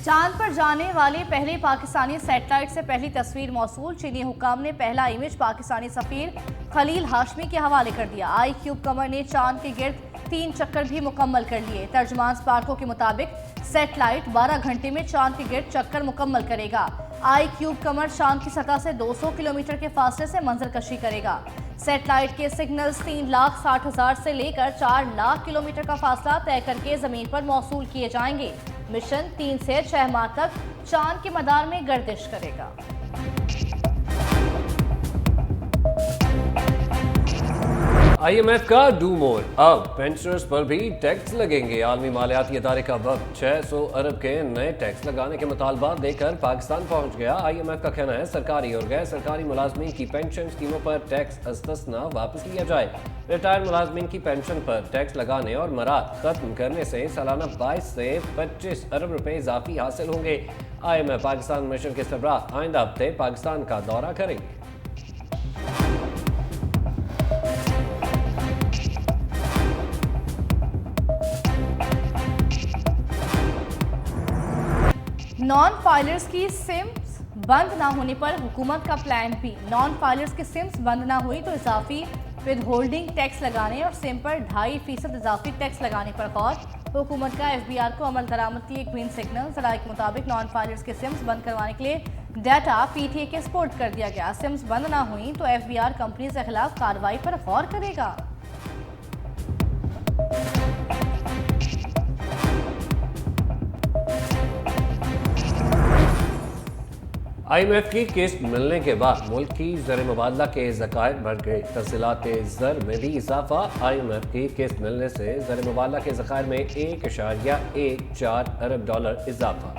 चांद पर जाने वाले पहले पाकिस्तानी सैटेलाइट से पहली तस्वीर मौसूल। चीनी हुक्काम ने पहला इमेज पाकिस्तानी सफीर खलील हाशमी के हवाले कर दिया। आई क्यूब कमर ने चांद के गिर्द 3 चक्कर भी मुकम्मल कर लिए। तर्जमान स्पार्को के मुताबिक सैटेलाइट 12 घंटे में चांद के गिर्द चक्कर मुकम्मल करेगा। आई क्यूब कमर चांद की सतह से 200 किलोमीटर के फासले से मंजरकशी करेगा। सैटेलाइट के सिग्नल्स 3,60,000 से लेकर 4 लाख किलोमीटर का फासला तय करके जमीन पर मौसूल किए जाएंगे। मिशन 3 से 6 माह तक चांद के मदार में गर्दिश करेगा। IMF का डू मोर, अब पेंशनर्स पर भी टैक्स लगेंगे। आलमी मालियाती इदारे का वक्त 600 अरब के नए टैक्स लगाने के मुतालबा देकर पाकिस्तान पहुंच गया। IMF का कहना है सरकारी और गैर सरकारी मुलाजमीन की पेंशन स्कीमों पर टैक्स अस्तस्ना वापस लिया जाए। रिटायर्ड मुलाजमीन की पेंशन पर टैक्स लगाने और मराद खत्म करने से सालाना 22 से 25 अरब रुपए इजाफी हासिल होंगे। IMF पाकिस्तान मिशन के सरबराह आइंदा हफ्ते पाकिस्तान का दौरा करेंगे। नॉन फाइलर्स की सिम्स बंद ना होने पर हुकूमत का प्लान भी। नॉन फाइलर्स की सिम्स बंद ना हुई तो इजाफी विद होल्डिंग टैक्स लगाने और सिम पर 2.5% इजाफी टैक्स लगाने पर गौर। हुकूमत का FBR को अमल दरामद के लिए ग्रीन सिग्नल। जराये के मुताबिक नॉन फाइलर्स के सिम्स बंद करवाने के लिए डाटा PTA के सपोर्ट कर दिया गया। सिम्स बंद ना हुई तो FBR कंपनी के खिलाफ कार्रवाई पर गौर करेगा। IMF की किस्त मिलने के बाद मुल्क की ज़र मुबादला के ज़खायर बढ़ गए। तफसीलात ज़र में भी इजाफा। IMF की किस्त मिलने से ज़र मुबादला के ज़खायर में 1.14 अरब डॉलर इजाफा।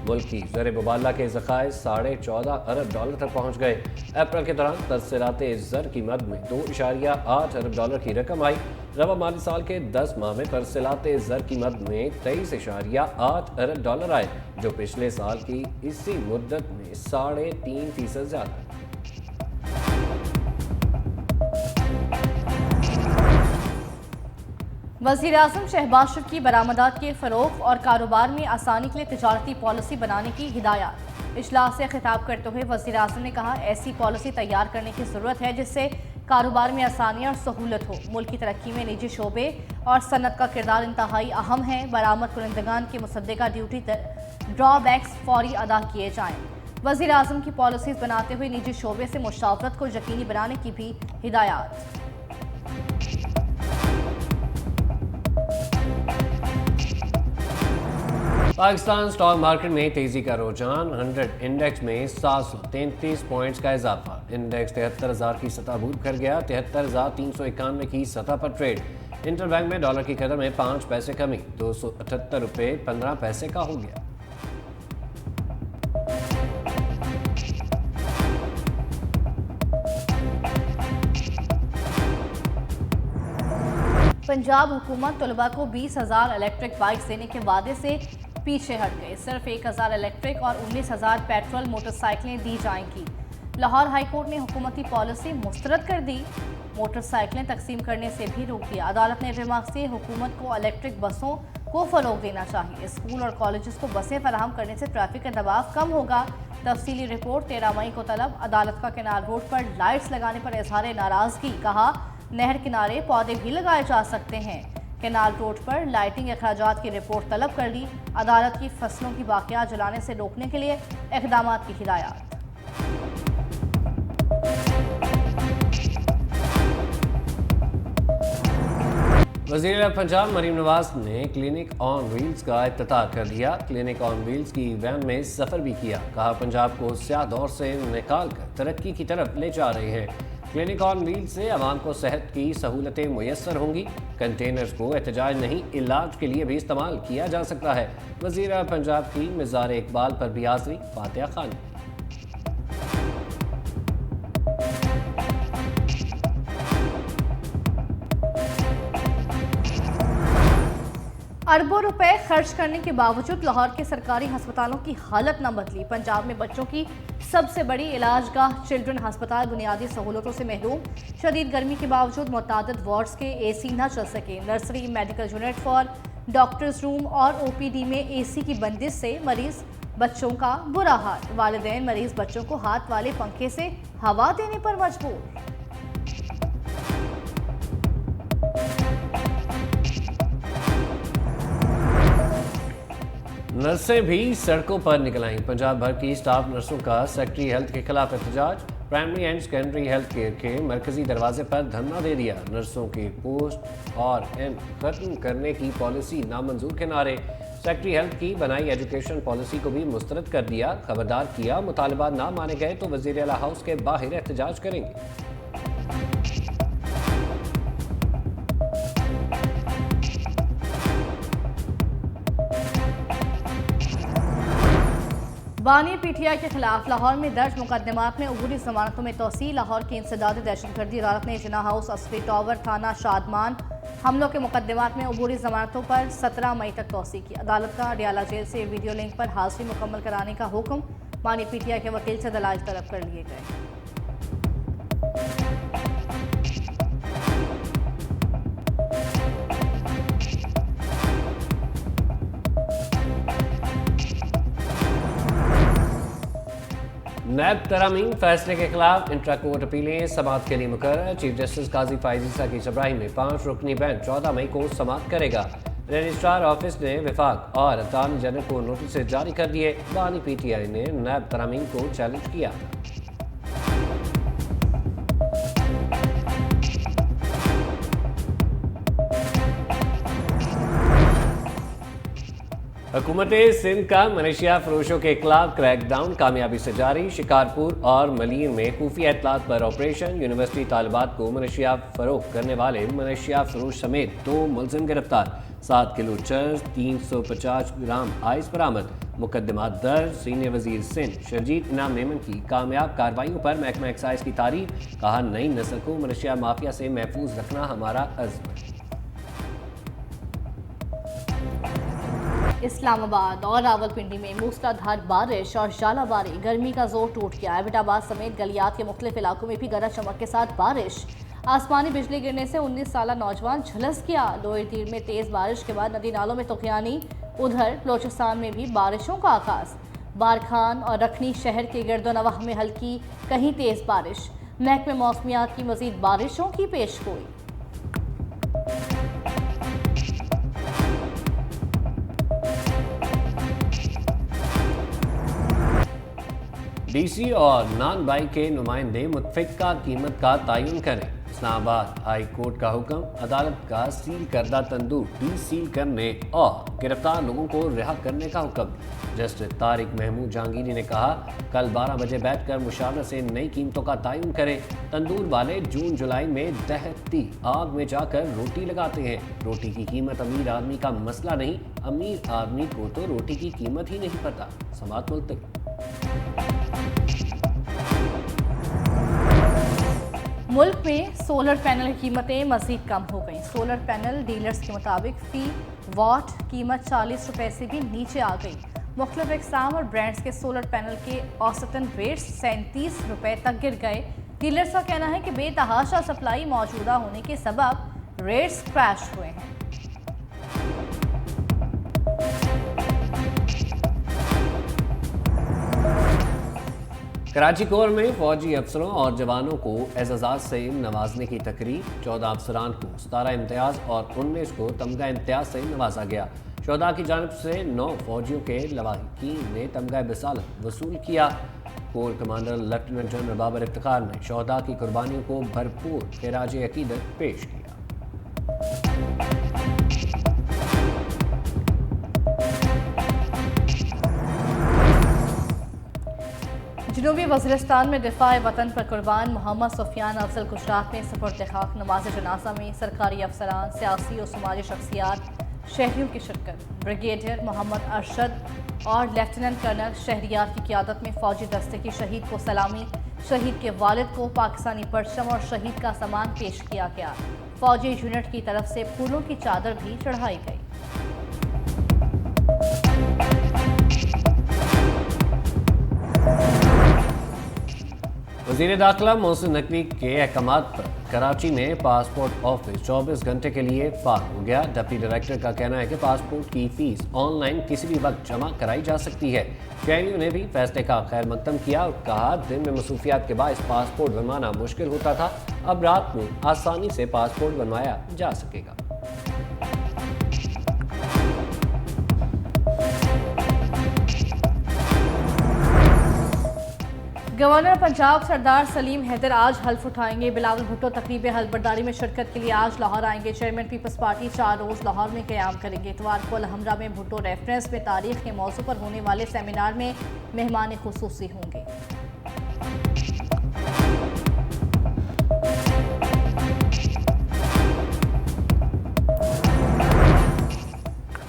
मुल्क की ज़र मुबादला के ज़खायर 14.5 अरब डॉलर तक पहुँच गए। अप्रैल के दौरान तफसीलात ज़र की मद में 2.8 अरब डॉलर की रकम आई। रवा माली साल के 10 माह में तरसीलात ज़र की मद में 23.8 अरब डॉलर आए, जो पिछले साल की इसी मुद्दत में 3.5% ज्यादा। वज़ीर-ए-आज़म शहबाज शरीफ की बरामदात के फ़रोग़ और कारोबार में आसानी के लिए तिजारती पॉलिसी बनाने की हिदायत। इजलास से खिताब करते हुए वज़ीर-ए-आज़म ने कहा, ऐसी पॉलिसी तैयार करने की ज़रूरत है जिससे कारोबार में आसानी और सहूलत हो। मुल्क की तरक्की में निजी शोबे और सनत का किरदार इंतहाई अहम है। बरामद कुनंदगान की मुसद्दिका ड्यूटी ड्रॉबैक्स फौरी अदा किए जाएँ। वज़ीर-ए-आज़म की पॉलिसीज़ बनाते हुए निजी शोबे से मुशावरत को यकीनी बनाने की भी हिदायत। पाकिस्तान स्टॉक मार्केट में तेजी का रुझान। 100 इंडेक्स में 733 पॉइंट्स का इजाफा। इंडेक्स 73,000 की सतह अबूर कर गया। 73,391 की सतह पर ट्रेड। इंटरबैंक में डॉलर की कदर में 5 पैसे कमी, 278 रुपये 15 पैसे का हो गया। पंजाब हुकूमत तलबा को 20,000 इलेक्ट्रिक बाइक्स देने के वादे से पीछे हट गए। सिर्फ 1,000 इलेक्ट्रिक और 19,000 पेट्रोल मोटरसाइकिलें दी जाएंगी। लाहौर हाईकोर्ट ने हुकूमती पॉलिसी मुस्तरद कर दी। मोटरसाइकिलें तकसीम करने से भी रोक दिया। अदालत ने रिमार्क से हुकूमत को इलेक्ट्रिक बसों को फरोग देना चाहिए। स्कूल और कॉलेजेस को बसें फराहम करने से ट्रैफिक का दबाव कम होगा। तफसीली रिपोर्ट 13 मई को तलब। अदालत का केनाल रोड पर लाइट्स लगाने पर इजहार नाराजगी। कहा, नहर किनारे पौधे भी लगाए जा सकते हैं। केनाल रोड पर लाइटिंग अखराजात की रिपोर्ट तलब कर ली। अदालत की फसलों की बाकियात जलाने से रोकने के लिए इक़दाम की हिदायत। वज़ीर पंजाब मरीम नवाज ने क्लिनिक ऑन व्हील्स का इफ्तिताह कर दिया। क्लिनिक ऑन व्हील्स की वैन में सफ़र भी किया। कहा, पंजाब को स्याह दौर से निकाल कर तरक्की की तरफ ले जा रहे हैं। क्लिनिक ऑन व्हील से आवाम को सेहत की सहूलतें मुयस्सर होंगी। कंटेनर्स को एहतजाज नहीं, इलाज के लिए भी इस्तेमाल किया जा सकता है। वज़ीर पंजाब की मज़ार इकबाल पर भी हाज़री। फातिहा खान। अरबों रुपए खर्च करने के बावजूद लाहौर के सरकारी अस्पतालों की हालत न बदली। पंजाब में बच्चों की सबसे बड़ी इलाजगाह चिल्ड्रन अस्पताल बुनियादी सहूलतों से महरूम। शदीद गर्मी के बावजूद मुतअद्दिद वार्ड्स के एसी न चल सके। Nursery, medical unit for doctors room और ओपीडी में एसी की बंदिश से मरीज बच्चों का बुरा हाल। वालिदैन मरीज बच्चों को हाथ वाले पंखे से हवा देने पर मजबूर। नर्सें भी सड़कों पर निकल आईं। पंजाब भर की स्टाफ नर्सों का सेक्रेटरी हेल्थ के खिलाफ एहतजाज। Primary and secondary health care के मरकजी दरवाजे पर धरना दे दिया। नर्सों के पोस्ट और एन खत्म करने की पॉलिसी नामंजूर के नारे। सेक्रेटरी हेल्थ की बनाई एजुकेशन पॉलिसी को भी मुस्तरद कर दिया। खबरदार किया, मुतालबात ना माने गए तो वजीर आला हाउस के बाहर एहतजाज करेंगे। बानी पीटीआई के खिलाफ लाहौर में दर्ज मुकदमात में अबूरी जमानतों में तोसी। लाहौर की इंसदादी दहशतगर्दी अदालत ने जिना हाउस, असली टावर, थाना शादमान हमलों के मुकदमात में अबूरी जमानतों पर 17 मई तक तोसी की। अदालत का अडियाला जेल से वीडियो लिंक पर हाजिरी मुकम्मल कराने का हुक्म। बानी पीटीआई के वकील से दलाइल तलब कर लिए गए। नैब तरामीम फैसले के खिलाफ इंट्रा कोर्ट अपीलें समाअत के लिए मुकर्रर। चीफ जस्टिस काजी फायज ईसा की सरबराही में 5 रुकनी बेंच 14 मई को समाअत करेगा। रजिस्ट्रार ऑफिस ने विफाक और अटॉर्नी जनरल को नोटिस जारी कर दिए। बानी पीटीआई ने नैब तरामीम को चैलेंज किया। हुकूमत सिंध का मलेशिया फरोशों के खिलाफ क्रैकडाउन कामयाबी से जारी। शिकारपुर और मलीर में खुफिया इत्तलात पर ऑपरेशन। यूनिवर्सिटी तालिबात को मलेशिया फरोख करने वाले मलेशिया फरोश समेत 2 मुलजिम गिरफ्तार। 7 किलो चर्च, 350 ग्राम आइस बरामद। मुकदमात दर्ज। सीनियर वजीर सिंध शरजीत इनाम मेमन की कामयाब कार्रवाइयों पर महकमा एक्साइज की तारीफ। कहा, नई नस्ल को मलेशिया माफिया से महफूज रखना हमारा अज़्म। इस्लामाबाद और रावलपिंडी में मूसलाधार बारिश और झालावारी। गर्मी का जोर टूट गया। एबटाबाद समेत गलियात के मुख्तलिफ इलाकों में भी गरज चमक के साथ बारिश। आसमानी बिजली गिरने से 19 साला नौजवान झुलस गया। लोअर दीर में तेज बारिश के बाद नदी नालों में तुगयानी। उधर बलोचिस्तान में भी बारिशों का आगाज। बारखान और रखनी शहर के गिरदोनवाह में हल्की कहीं तेज बारिश। महकमे मौसमियात की मजीद बारिशों की पेशगोई। डीसी और नान बाई के नुमाइंदे मुतफिका कीमत का तयन करें। इस्लामाबाद हाई कोर्ट का हुक्म। अदालत का सील करदा तंदूर डी सील करने और गिरफ्तार लोगों को रिहा करने का हुक्म। जस्टिस तारिक महमूद जहांगीरी ने कहा, कल 12 बजे बैठकर मुशावरत से नई कीमतों का तयन करें। तंदूर वाले जून जुलाई में दहकती आग में जाकर रोटी लगाते हैं। रोटी की कीमत अमीर आदमी का मसला नहीं, अमीर आदमी को तो रोटी की कीमत ही नहीं पता। समाअत मुल्तवी। मुल्क में सोलर पैनल की कीमतें मज़ीद कम हो गईं। सोलर पैनल डीलर्स के मुताबिक फी वाट कीमत 40 रुपये से भी नीचे आ गई। मुख्तलिफ इक़साम और ब्रांड्स के सोलर पैनल के औसतन रेट्स 37 रुपये तक गिर गए। डीलर्स का कहना है कि बेतहाशा सप्लाई मौजूदा होने के सबब रेट्स क्रैश हुए हैं। कराची कोर में फौजी अफसरों और जवानों को एजाज़ात से नवाजने की तकरीब। 14 अफसरान को 17 इम्तियाज़ और 19 को तमगा इम्तियाज़ से नवाजा गया। शोहदा की जानिब से 9 फौजियों के लवाहिकीन ने तमगा बिसालत वसूल किया। Corps commander lieutenant general Babar Iftikhar ने शोहदा की कुर्बानियों को भरपूर खिराज अकीदत पेश किया। जनूबी वज़ीरिस्तान में दिफाए वतन पर कुर्बान मोहम्मद सुफियान अफजल गुजरात में सुपुर्द खाक। नमाज जनाजा में सरकारी अफसरान, सियासी और समाजी शख्सियात, शहरियों की शिरकत। ब्रिगेडियर मोहम्मद अरशद और लेफ्टिनेंट कर्नल शहरियार की क़ियादत में फौजी दस्ते की शहीद को सलामी। शहीद के वालिद को पाकिस्तानी परचम और शहीद का सामान पेश किया गया। फौजी यूनिट की तरफ से फूलों की चादर भी चढ़ाई गई। वज़ीर दाखिला मोहसिन नकवी के अहकामात पर कराची में पासपोर्ट ऑफिस 24 घंटे के लिए फाल हो गया। डिप्टी डायरेक्टर का कहना है कि पासपोर्ट की फीस ऑनलाइन किसी भी वक्त जमा कराई जा सकती है। KNU ने भी फैसले का खैर मकदम किया और कहा, दिन में मसरूफियात के बायस पासपोर्ट बनवाना मुश्किल होता था, अब रात में आसानी से पासपोर्ट बनवाया जा सकेगा। गवर्नर पंजाब सरदार सलीम हैदर आज हल्फ उठाएंगे। बिलावल भुट्टो तकरीब हल्फबरदारी में शिरकत के लिए आज लाहौर आएंगे। चेयरमैन पीपल्स पार्टी 4 रोज लाहौर में क़याम करेंगे। इतवार को अलहमरा में भुट्टो रेफरेंस में तारीख के मौजू पर होने वाले सेमिनार में मेहमान खुसूसी होंगे।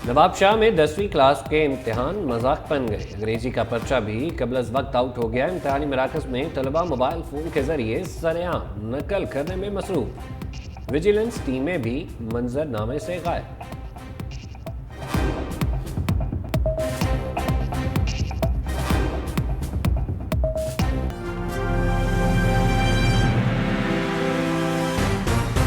नवाबशाह में 10वीं क्लास के इम्तिहान मजाक बन गए। अंग्रेजी का पर्चा भी कबल अज़ वक्त आउट हो गया। इम्तिहानी मराकज़ में तलबा मोबाइल फ़ोन के जरिए सरेआम नकल करने में मसरूफ। विजिलेंस टीमें भी मंजरनामे से गायब।